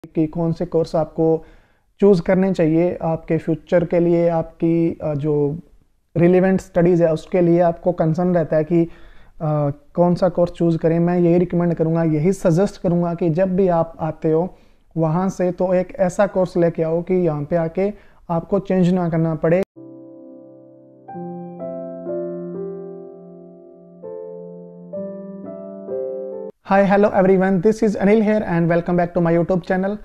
कि कौन से कोर्स आपको चूज़ करने चाहिए आपके फ्यूचर के लिए, आपकी जो रिलेवेंट स्टडीज़ है उसके लिए आपको कंसर्न रहता है कि कौन सा कोर्स चूज़ करें। मैं यही रिकमेंड करूँगा, यही सजेस्ट करूँगा कि जब भी आप आते हो वहाँ से तो एक ऐसा कोर्स लेके आओ कि यहाँ पे आके आपको चेंज ना करना पड़े। Hi hello everyone, this is Anil here and welcome back to my YouTube channel.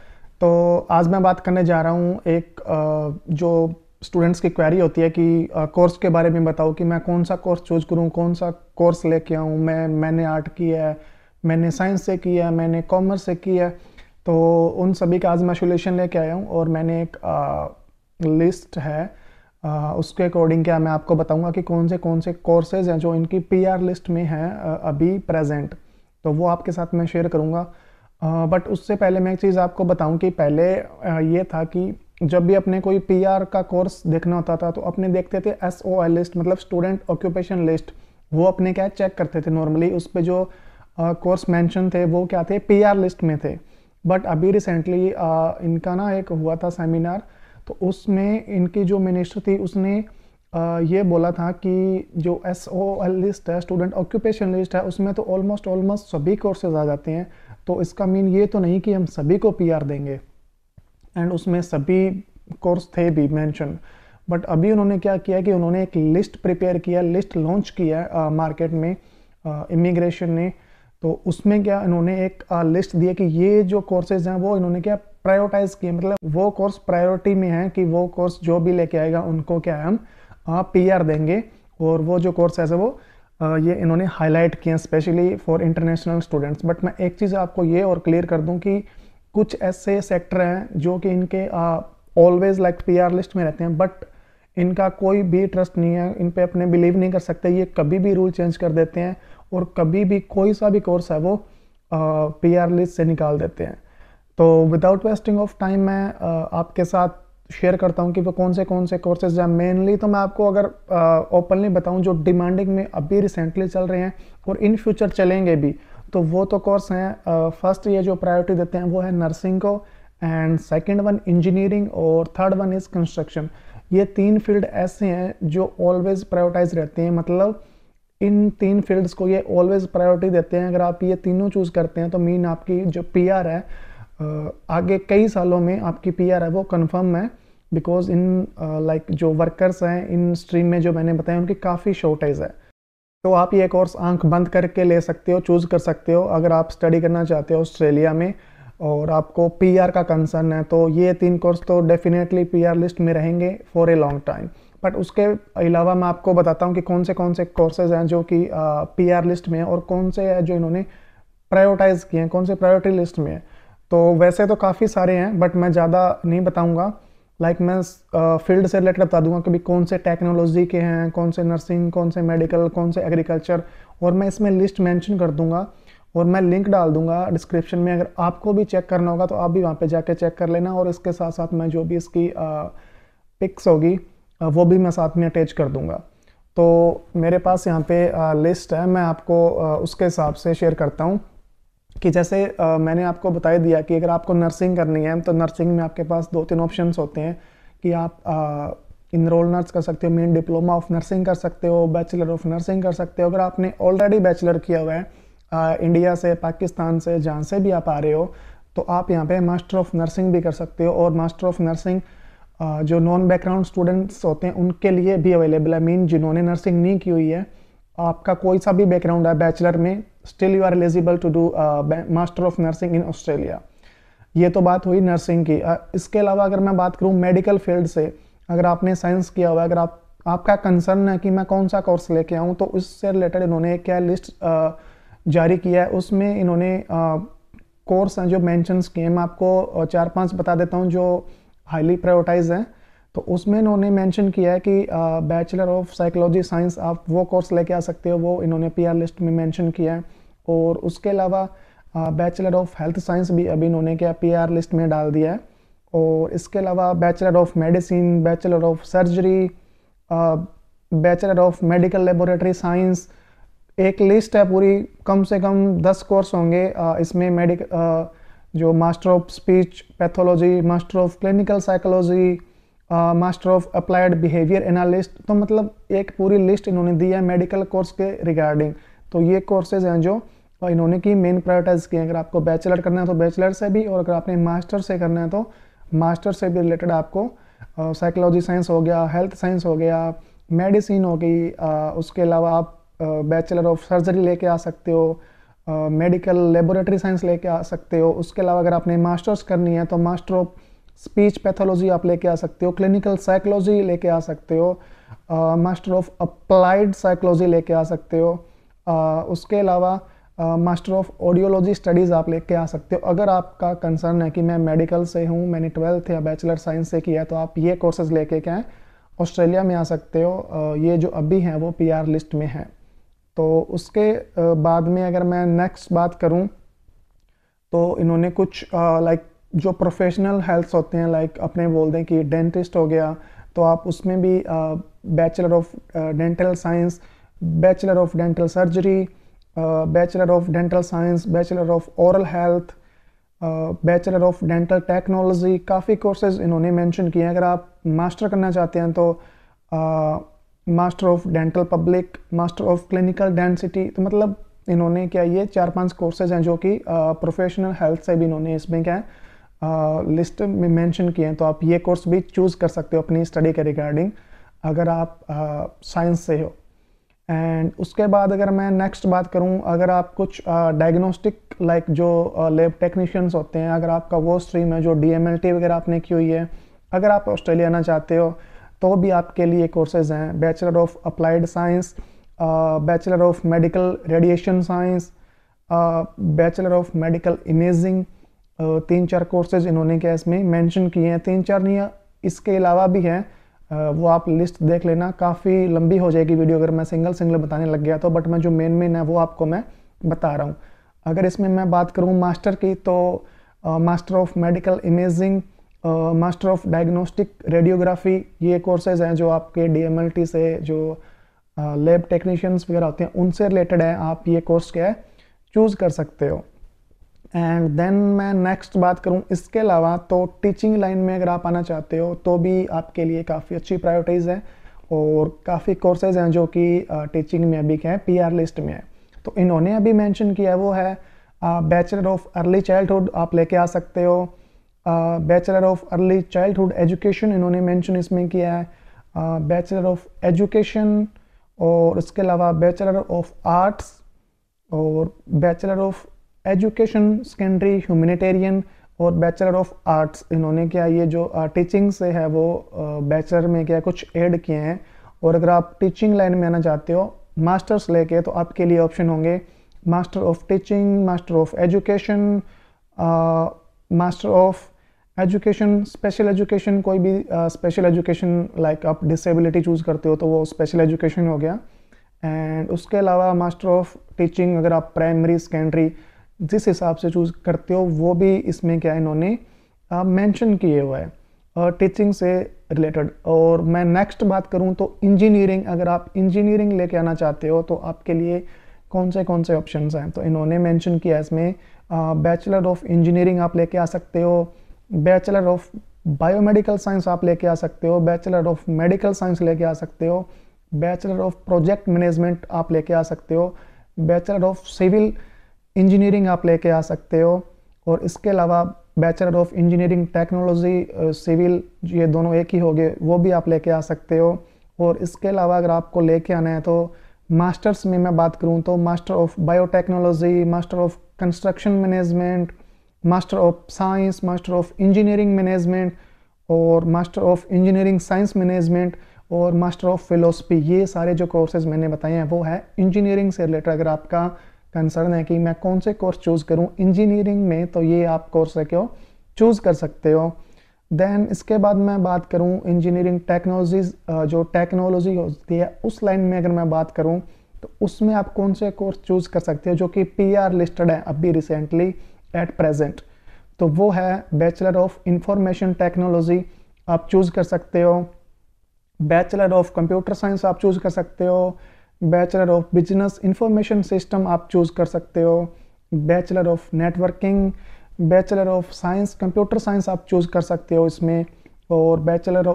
तो आज मैं बात करने जा रहा हूँ एक जो स्टूडेंट्स की क्वेरी होती है कि कोर्स के बारे में बताओ कि मैं कौन सा कोर्स चूज़ करूँ, कौन सा कोर्स लेके आऊँ। मैंने आर्ट किया है, मैंने साइंस से किया है, मैंने कॉमर्स से किया है। तो उन सभी का आज मैं सोल्यूशन लेके आया हूँ और मैंने एक लिस्ट है, उसके अकॉर्डिंग क्या मैं आपको बताऊँगा कि कौन से कोर्सेज़ हैं जो इनकी PR लिस्ट में हैं अभी प्रेजेंट। तो वो आपके साथ मैं शेयर करूँगा। बट उससे पहले मैं एक चीज़ आपको बताऊँ कि पहले ये था कि जब भी अपने कोई PR का कोर्स देखना होता था तो अपने देखते थे SOL लिस्ट, मतलब स्टूडेंट ऑक्यूपेशन लिस्ट। वो अपने क्या चेक करते थे नॉर्मली, उस पर जो कोर्स मेंशन थे वो क्या थे, PR लिस्ट में थे। बट अभी रिसेंटली इनका ना एक हुआ था सेमिनार, तो उसमें इनकी जो मिनिस्टर थी उसने ये बोला था कि जो SOL लिस्ट है, स्टूडेंट ऑक्यूपेशन लिस्ट है, उसमें तो ऑलमोस्ट सभी कोर्सेज आ जाते हैं। तो इसका मीन ये तो नहीं कि हम सभी को PR देंगे, एंड उसमें सभी कोर्स थे भी मेंशन। बट अभी उन्होंने क्या किया कि उन्होंने एक लिस्ट प्रिपेयर किया, लिस्ट लॉन्च किया मार्केट में इमिग्रेशन ने। तो उसमें क्या इन्होंने एक लिस्ट दी है कि ये जो कोर्सेज हैं वो इन्होंने क्या प्रायोरिटाइज किए, मतलब वो कोर्स प्रायोरिटी में है कि वो कोर्स जो भी लेके आएगा उनको क्या है हम PR देंगे। और वो जो कोर्स है वो ये इन्होंने हाईलाइट किए हैं specially for international students. But मैं एक चीज़ आपको ये और क्लियर कर दूं कि कुछ ऐसे सेक्टर हैं जो कि इनके ऑलवेज लाइक PR लिस्ट में रहते हैं, बट इनका कोई भी ट्रस्ट नहीं है, इन पे अपने बिलीव नहीं कर सकते। ये कभी भी रूल चेंज कर देते हैं और कभी भी कोई सा भी कोर्स है वो PR लिस्ट से निकाल देते हैं। तो विदाउट वेस्टिंग ऑफ टाइम मैं आपके साथ शेयर करता हूं कि वो कौन से कोर्सेज हैं। मेनली तो मैं आपको अगर ओपनली बताऊं जो डिमांडिंग में अभी रिसेंटली चल रहे हैं और इन फ्यूचर चलेंगे भी, तो वो तो कोर्स हैं। फर्स्ट ये जो प्रायोरिटी देते हैं वो है नर्सिंग को, एंड सेकंड वन इंजीनियरिंग, और थर्ड वन इज़ कंस्ट्रक्शन। ये तीन फील्ड ऐसे हैं जो ऑलवेज प्रायोरिटाइज रहते हैं, मतलब इन तीन फील्ड्स को ये ऑलवेज प्रायोरिटी देते हैं। अगर आप ये तीनों चूज़ करते हैं तो मीन आपकी जो PR है आगे कई सालों में आपकी PR है वो कंफर्म है, बिकॉज इन लाइक जो वर्कर्स हैं इन स्ट्रीम में जो मैंने बताया उनकी काफ़ी शॉर्टेज है। तो आप ये कोर्स आंख बंद करके ले सकते हो, चूज़ कर सकते हो अगर आप स्टडी करना चाहते हो ऑस्ट्रेलिया में और आपको PR का कंसर्न है। तो ये तीन कोर्स तो डेफिनेटली PR लिस्ट में रहेंगे for a long time. But उसके अलावा मैं आपको बताता हूँ कि कौन से कोर्सेज हैं जो कि PR लिस्ट में है और कौन से हैं जो इन्होंने प्रायोरिटाइज किए हैं, कौन से प्रायोरिटी लिस्ट में है। तो वैसे तो काफ़ी सारे हैं बट मैं ज़्यादा नहीं बताऊँगा। लाइक मैं फील्ड से रिलेटेड बता दूंगा कि भी कौन से टेक्नोलॉजी के हैं, कौन से नर्सिंग, कौन से मेडिकल, कौन से एग्रीकल्चर, और मैं इसमें लिस्ट मेंशन कर दूंगा और मैं लिंक डाल दूंगा डिस्क्रिप्शन में। अगर आपको भी चेक करना होगा तो आप भी वहाँ पे जाके चेक कर लेना, और इसके साथ साथ मैं जो भी इसकी पिक्स होगी वो भी मैं साथ में अटैच कर दूंगा। तो मेरे पास यहाँ पे लिस्ट है, मैं आपको उसके हिसाब से शेयर करता हूँ कि जैसे मैंने आपको बता दिया कि अगर आपको नर्सिंग करनी है तो नर्सिंग में आपके पास 2-3 ऑप्शंस होते हैं कि आप इनरोल नर्स कर सकते हो, मेन डिप्लोमा ऑफ नर्सिंग कर सकते हो, बैचलर ऑफ नर्सिंग कर सकते हो। अगर आपने ऑलरेडी बैचलर किया हुआ है इंडिया से, पाकिस्तान से, जहाँ से भी आप आ रहे हो, तो आप यहाँ पे मास्टर ऑफ नर्सिंग भी कर सकते हो। और मास्टर ऑफ नर्सिंग जो नॉन बैकग्राउंड स्टूडेंट्स होते हैं उनके लिए भी अवेलेबल है, मीन जिन्होंने नर्सिंग नहीं की हुई है, आपका कोई सा भी बैकग्राउंड है बैचलर में, still you are eligible to do master of nursing in Australia. ये तो बात हुई नर्सिंग की। इसके अलावा अगर मैं बात करूँ मेडिकल फील्ड से, अगर आपने साइंस किया हुआ है, अगर आपका कंसर्न है कि मैं कौन सा कोर्स लेके आऊँ, तो उससे रिलेटेड इन्होंने क्या लिस्ट जारी किया है। उसमें इन्होंने कोर्स हैं जो मैंशंस किए हैं, मैं आपको 4-5 बता देता हूँ जो हाईली प्रायोरिटाइज हैं। तो उसमें इन्होंने मेंशन किया है कि बैचलर ऑफ साइकोलॉजी साइंस आप वो कोर्स लेके आ सकते हो, वो इन्होंने PR लिस्ट में मेंशन किया है। और उसके अलावा बैचलर ऑफ हेल्थ साइंस भी अभी इन्होंने क्या PR लिस्ट में डाल दिया है। और इसके अलावा bachelor of medicine, bachelor of surgery, bachelor of medical laboratory science, एक लिस्ट है पूरी, कम से कम 10 कोर्स होंगे इसमें जो master of speech pathology, master of clinical psychology, master of applied behaviour analyst. तो मतलब एक पूरी लिस्ट इन्होंने दी है मेडिकल कोर्स के रिगार्डिंग। तो ये कोर्सेज हैं जो इन्होंने की मेन प्रायोरिटाइज किए हैं। अगर आपको बैचलर करना है तो बैचलर से भी, और अगर आपने मास्टर से करना है तो मास्टर से भी रिलेटेड आपको साइकोलॉजी साइंस हो गया, हेल्थ साइंस हो गया, मेडिसिन हो गई, उसके अलावा आप बैचलर ऑफ सर्जरी लेके आ सकते हो, मेडिकल लेबोरेटरी साइंस लेके आ सकते हो। उसके अलावा अगर आपने मास्टर्स करनी है तो मास्टर ऑफ स्पीच पैथोलॉजी आप लेके आ सकते हो, क्लिनिकल साइकोलॉजी लेके आ सकते हो, मास्टर ऑफ अप्लाइड साइकोलॉजी लेके आ सकते हो। उसके अलावा मास्टर ऑफ ऑडियोलॉजी स्टडीज़ आप लेके आ सकते हो। अगर आपका कंसर्न है कि मैं मेडिकल से हूँ, मैंने 12th या बैचलर साइंस से किया है, तो आप ये कोर्सेज लेके क्या है ऑस्ट्रेलिया में आ सकते हो। ये जो अभी हैं वो PR लिस्ट में है। तो उसके बाद में अगर मैं नेक्स्ट बात करूं तो इन्होंने कुछ लाइक जो प्रोफेशनल हेल्थ होते हैं, लाइक अपने बोल दें कि डेंटिस्ट हो गया, तो आप उसमें भी bachelor of dental science, bachelor of dental surgery, bachelor of dental science, bachelor of oral health, bachelor of dental technology, काफ़ी कोर्सेज इन्होंने मेंशन किए हैं। अगर आप मास्टर करना चाहते हैं तो master of dental public, master of clinical density. तो मतलब इन्होंने क्या ये 4-5 कोर्सेज हैं जो कि प्रोफेशनल हेल्थ से भी इन्होंने इसमें क्या है लिस्ट में मेंशन किए हैं। तो आप ये कोर्स भी चूज़ कर सकते हो अपनी स्टडी के रिगार्डिंग अगर आप साइंस से हो। एंड उसके बाद अगर मैं नेक्स्ट बात करूं, अगर आप कुछ डायग्नोस्टिक लाइक जो लैब टेक्नीशियंस होते हैं, अगर आपका वो स्ट्रीम है जो DMLT वगैरह आपने की हुई है, अगर आप ऑस्ट्रेलिया आना चाहते हो तो भी आपके लिए कोर्सेज हैं। Bachelor of applied science, bachelor of medical radiation science, bachelor of medical imaging, 3-4 courses इन्होंने क्या इसमें मेंशन किए हैं। 3-4 नहीं, इसके अलावा भी हैं, वो आप लिस्ट देख लेना। काफ़ी लंबी हो जाएगी वीडियो अगर मैं सिंगल बताने लग गया तो, बट मैं जो मेन है वो आपको मैं बता रहा हूँ। अगर इसमें मैं बात करूँ मास्टर की तो master of medical imaging, master of diagnostic radiography, ये कोर्सेज हैं जो आपके DMLT से जो लैब टेक्नीशियंस वगैरह होते हैं उनसे रिलेटेड है। आप ये कोर्स क्या है चूज़ कर सकते हो। एंड देन मैं नेक्स्ट बात करूं इसके अलावा तो टीचिंग लाइन में अगर आप आना चाहते हो तो भी आपके लिए काफ़ी अच्छी प्रायोरिटीज़ है, और काफ़ी कोर्सेज हैं जो कि टीचिंग में अभी क्या है PR लिस्ट में है। तो इन्होंने अभी मेंशन किया है वो है बैचलर ऑफ अर्ली चाइल्डहुड आप लेके आ सकते हो, bachelor of early childhood education इन्होंने मेंशन इसमें किया है, बैचलर ऑफ एजुकेशन, और इसके अलावा बैचलर ऑफ आर्ट्स और bachelor of education secondary humanitarian और बैचलर ऑफ आर्ट्स। इन्होंने क्या ये जो टीचिंग से है वो बैचलर में क्या कुछ ऐड किए हैं। और अगर आप टीचिंग लाइन में आना चाहते हो मास्टर्स लेके तो आपके लिए ऑप्शन होंगे master of teaching, master of education, master of education special education, कोई भी स्पेशल एजुकेशन लाइक आप डिसेबिलिटी चूज़ करते हो तो वो स्पेशल एजुकेशन हो गया। एंड उसके अलावा मास्टर ऑफ टीचिंग अगर आप प्राइमरी सेकेंडरी जिस हिसाब से चूज़ करते हो वो भी इसमें क्या इन्होंने मेंशन किए हुआ है टीचिंग से रिलेटेड। और मैं नेक्स्ट बात करूं तो इंजीनियरिंग, अगर आप इंजीनियरिंग लेके आना चाहते हो तो आपके लिए कौन से ऑप्शंस हैं, तो इन्होंने मेंशन किया इसमें बैचलर ऑफ इंजीनियरिंग आप लेके आ सकते हो, बैचलर ऑफ बायोमेडिकल साइंस आप लेके आ सकते हो, बैचलर ऑफ मेडिकल साइंस लेके आ सकते हो, बैचलर ऑफ प्रोजेक्ट मैनेजमेंट आप लेके आ सकते हो, बैचलर ऑफ सिविल इंजीनियरिंग आप लेके आ सकते हो, और इसके अलावा bachelor of engineering technology civil ये दोनों एक ही हो गए वो भी आप लेके आ सकते हो। और इसके अलावा अगर आपको लेके आना है तो मास्टर्स में मैं बात करूं तो master of biotechnology, master of construction management, master of science, master of engineering management और master of engineering science management और मास्टर ऑफ फिलोसफी, ये सारे जो कोर्सेज मैंने बताए हैं वो है इंजीनियरिंग से रिलेटेड। अगर आपका कंसर्न है कि मैं कौन से कोर्स चूज़ करूं इंजीनियरिंग में तो ये आप कोर्स है क्यों चूज़ कर सकते हो। देन इसके बाद मैं बात करूं इंजीनियरिंग टेक्नोलॉजीज, जो टेक्नोलॉजी होती है उस लाइन में अगर मैं बात करूं तो उसमें आप कौन से कोर्स चूज़ कर सकते हो जो कि PR लिस्टेड है अभी रिसेंटली एट प्रेजेंट, तो वो है बैचलर ऑफ इंफॉर्मेशन टेक्नोलॉजी आप चूज़ कर सकते हो, बैचलर ऑफ कंप्यूटर साइंस आप चूज़ कर सकते हो, bachelor of business information system आप चूज़ कर सकते हो, bachelor of networking, bachelor of science computer science आप चूज़ कर सकते हो इसमें, और बैचलर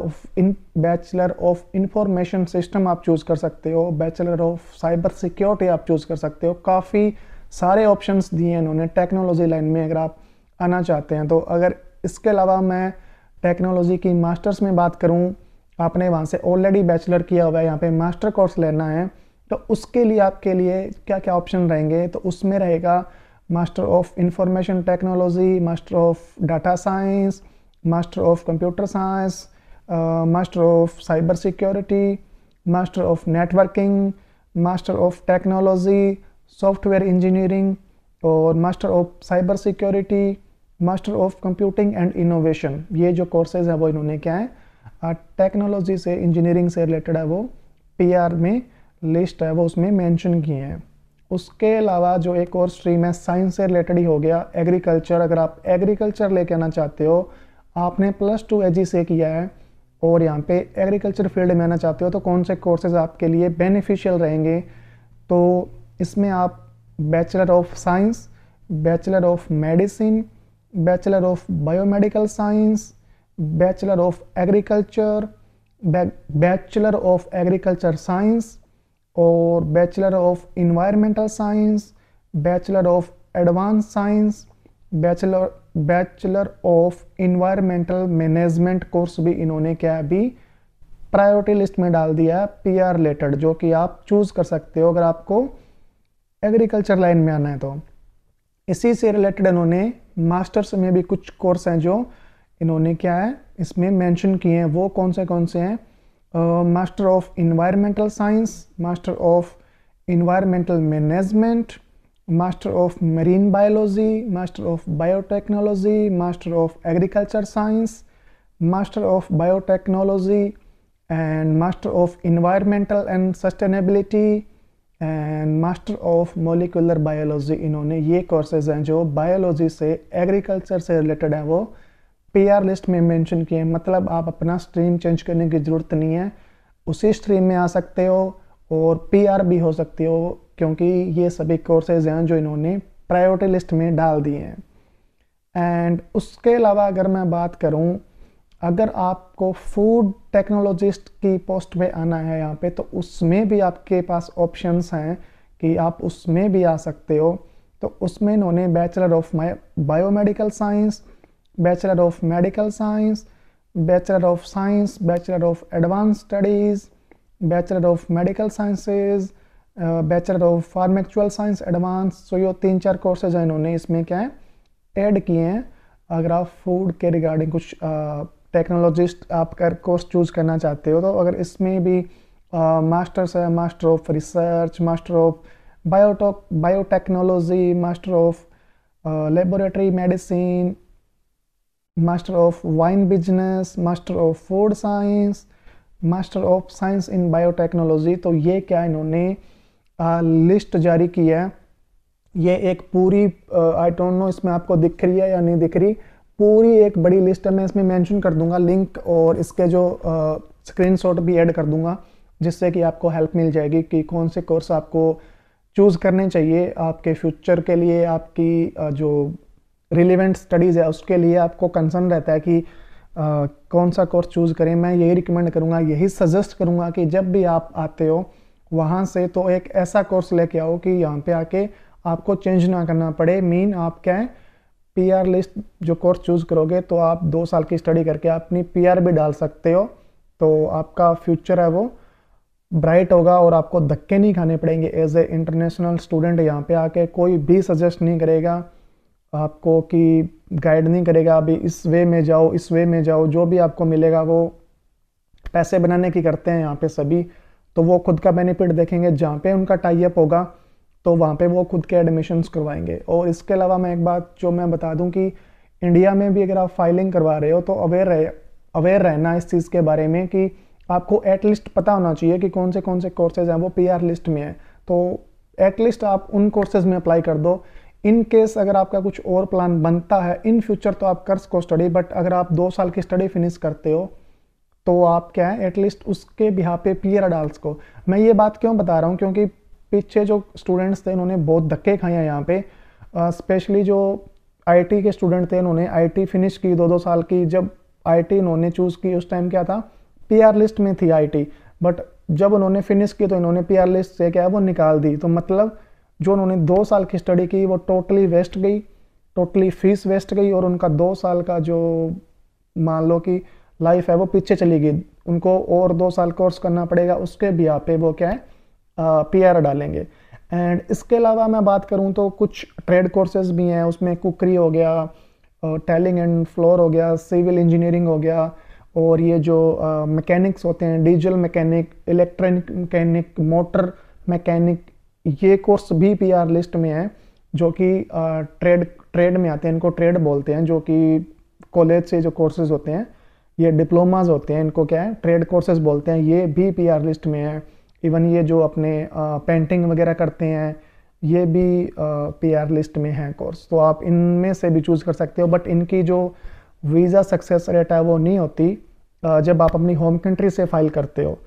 ऑफ इंफॉर्मेशन सिस्टम आप चूज़ कर सकते हो, बैचलर ऑफ साइबर सिक्योरिटी आप चूज़ कर सकते हो। काफ़ी सारे ऑप्शंस दिए हैं इन्होंने टेक्नोलॉजी लाइन में अगर आप आना चाहते हैं तो। अगर इसके अलावा मैं टेक्नोलॉजी की मास्टर्स में बात करूं, आपने वहाँ से ऑलरेडी बैचलर किया हुआ है, यहाँ पे मास्टर कोर्स लेना है, तो उसके लिए आपके लिए क्या क्या ऑप्शन रहेंगे, तो उसमें रहेगा master of information technology, master of data science, master of computer science, master of cyber security, master of networking, master of technology software engineering, और master of cyber security, master of computing and innovation. ये जो courses हैं वो इन्होंने क्या है technology से engineering से रिलेटेड है, वो पीआर में लिस्ट है वो उसमें मेंशन किए हैं। उसके अलावा जो एक और स्ट्रीम है साइंस से रिलेटेड ही हो गया एग्रीकल्चर। अगर आप एग्रीकल्चर लेके आना चाहते हो, आपने +2 एजी से किया है और यहाँ पे एग्रीकल्चर फील्ड में आना चाहते हो, तो कौन से कोर्सेज आपके लिए बेनिफिशियल रहेंगे, तो इसमें आप bachelor of science, bachelor of medicine, bachelor of biomedical science, bachelor of agriculture, bachelor of agriculture science, और bachelor of environmental science, bachelor of advance science, bachelor of environmental management course भी इन्होंने क्या अभी priority list में डाल दिया है PR related, जो कि आप चूज़ कर सकते हो अगर आपको एग्रीकल्चर लाइन में आना है तो। इसी से रिलेटेड इन्होंने मास्टर्स में भी कुछ कोर्स हैं जो इन्होंने क्या है इसमें मेंशन किए हैं। वो कौन से हैं, master of environmental science, master of environmental management, master of marine biology, master of biotechnology, master of agriculture science, master of biotechnology and master of environmental and sustainability and master of molecular biology. इन्होंने ये courses हैं जो biology से agriculture से related है वो PR list में mention किए हैं। मतलब आप अपना स्ट्रीम चेंज करने की ज़रूरत नहीं है, उसी स्ट्रीम में आ सकते हो और पीआर भी हो सकते हो, क्योंकि ये सभी कोर्सेज हैं जो इन्होंने प्रायोरिटी लिस्ट में डाल दिए हैं। एंड उसके अलावा अगर मैं बात करूं, अगर आपको फूड टेक्नोलॉजिस्ट की पोस्ट पे आना है यहाँ पे, तो उसमें भी आपके पास ऑप्शंस हैं कि आप उसमें भी आ सकते हो। तो उसमें इन्होंने bachelor of biomedical science, bachelor of medical science, bachelor of science, bachelor of advance studies, bachelor of medical sciences, bachelor of pharmaceutical science advance. So ये 3-4 कोर्सेज हैं इन्होंने इसमें क्या है ऐड किए हैं। अगर आप फूड के रिगार्डिंग कुछ टेक्नोलॉजिस्ट आप कर कोर्स चूज़ करना चाहते हो, तो अगर इसमें भी मास्टर्स है, master of research, master of biotechnology, master of laboratory medicine, master of wine business, master of food science, master of science in biotechnology. तो ये क्या इन्होंने लिस्ट जारी की है। ये एक पूरी आई डोंट नो इसमें आपको दिख रही है या नहीं दिख रही, पूरी एक बड़ी लिस्ट है। मैं इसमें मेंशन कर दूंगा लिंक, और इसके जो स्क्रीनशॉट भी ऐड कर दूंगा, जिससे कि आपको हेल्प मिल जाएगी कि कौन से कोर्स आपको चूज़ करने चाहिए आपके फ्यूचर के लिए। आपकी जो रिलेवेंट स्टडीज़ है उसके लिए आपको कंसर्न रहता है कि कौन सा कोर्स चूज़ करें। मैं यही रिकमेंड करूँगा, यही सजेस्ट करूँगा कि जब भी आप आते हो वहाँ से तो एक ऐसा कोर्स लेके आओ कि यहाँ पे आके आपको चेंज ना करना पड़े। मीन आप क्या है पीआर लिस्ट जो कोर्स चूज़ करोगे तो आप 2 साल की स्टडी करके अपनी पीआर भी डाल सकते हो, तो आपका फ्यूचर है वो ब्राइट होगा और आपको धक्के नहीं खाने पड़ेंगे। एज ए इंटरनेशनल स्टूडेंट यहाँ पे आके कोई भी सजेस्ट नहीं करेगा आपको कि गाइड नहीं करेगा अभी इस वे में जाओ, इस वे में जाओ। जो भी आपको मिलेगा वो पैसे बनाने की करते हैं यहाँ पे सभी, तो वो खुद का बेनिफिट देखेंगे। जहाँ पे उनका टाई अप होगा तो वहाँ पे वो खुद के एडमिशन्स करवाएंगे। और इसके अलावा मैं एक बात जो मैं बता दूँ कि इंडिया में भी अगर आप फाइलिंग करवा रहे हो तो अवेयर रहना इस चीज़ के बारे में कि आपको एटलीस्ट पता होना चाहिए कि कौन से कोर्सेज हैं वो पीआर लिस्ट में है। तो एटलीस्ट आप उन कोर्सेज में अप्लाई कर दो। इन केस अगर आपका कुछ और प्लान बनता है इन फ्यूचर तो आप कर सको स्टडी, बट अगर आप 2 साल की स्टडी फिनिश करते हो तो आप क्या है एटलीस्ट उसके बिहार पे पीआर डाल सको। मैं ये बात क्यों बता रहा हूँ, क्योंकि पीछे जो स्टूडेंट्स थे उन्होंने बहुत धक्के खाए हैं यहाँ पे, स्पेशली जो आईटी के स्टूडेंट थे, इन्होंने आईटी फिनिश की 2-2 साल की। जब आईटी इन्होंने चूज़ की उस टाइम क्या था, पीआर लिस्ट में थी आईटी, बट जब उन्होंने फिनिश की तो इन्होंने पीआर लिस्ट से क्या है वो निकाल दी। तो मतलब जो उन्होंने 2 साल की स्टडी की वो टोटली वेस्ट गई, टोटली फीस वेस्ट गई, और उनका 2 साल का जो मान लो कि लाइफ है वो पीछे चली गई। उनको और 2 साल कोर्स करना पड़ेगा, उसके भी पे वो क्या है पीआर डालेंगे। एंड इसके अलावा मैं बात करूं तो कुछ ट्रेड कोर्सेज भी हैं, उसमें कुकरी हो गया, टेलिंग एंड फ्लोर हो गया, सिविल इंजीनियरिंग हो गया, और ये जो मैकेनिक्स होते हैं, diesel mechanic, electronic mechanic, motor mechanic, ये कोर्स भी पीआर लिस्ट में है, जो कि ट्रेड में आते हैं। इनको ट्रेड बोलते हैं, जो कि कॉलेज से जो कोर्सेज होते हैं, ये डिप्लोमाज होते हैं, इनको क्या है ट्रेड कोर्सेज बोलते हैं, ये भी पीआर लिस्ट में है। इवन ये जो अपने पेंटिंग वगैरह करते हैं, ये भी पीआर लिस्ट में है कोर्स। तो आप इनमें से भी चूज़ कर सकते हो, बट इनकी जो वीज़ा सक्सेस रेट है वो नहीं होती। जब आप अपनी होम कंट्री से फाइल करते हो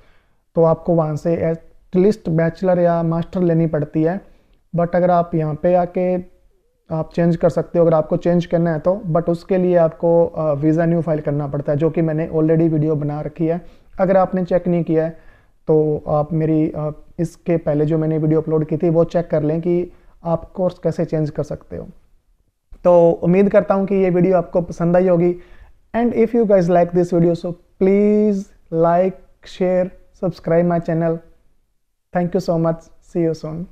तो आपको वहाँ से एटलीस्ट बैचलर या मास्टर लेनी पड़ती है। बट अगर आप यहाँ पे आके आप चेंज कर सकते हो अगर आपको चेंज करना है तो, बट उसके लिए आपको वीज़ा न्यू फाइल करना पड़ता है, जो कि मैंने ऑलरेडी वीडियो बना रखी है। अगर आपने चेक नहीं किया है तो आप मेरी इसके पहले जो मैंने वीडियो अपलोड की थी वो चेक कर लें कि आप कोर्स कैसे चेंज कर सकते हो। तो उम्मीद करता हूँ कि ये वीडियो आपको पसंद आई होगी। And if you guys like this video so please like, share, subscribe my channel. Thank you so much, see you soon.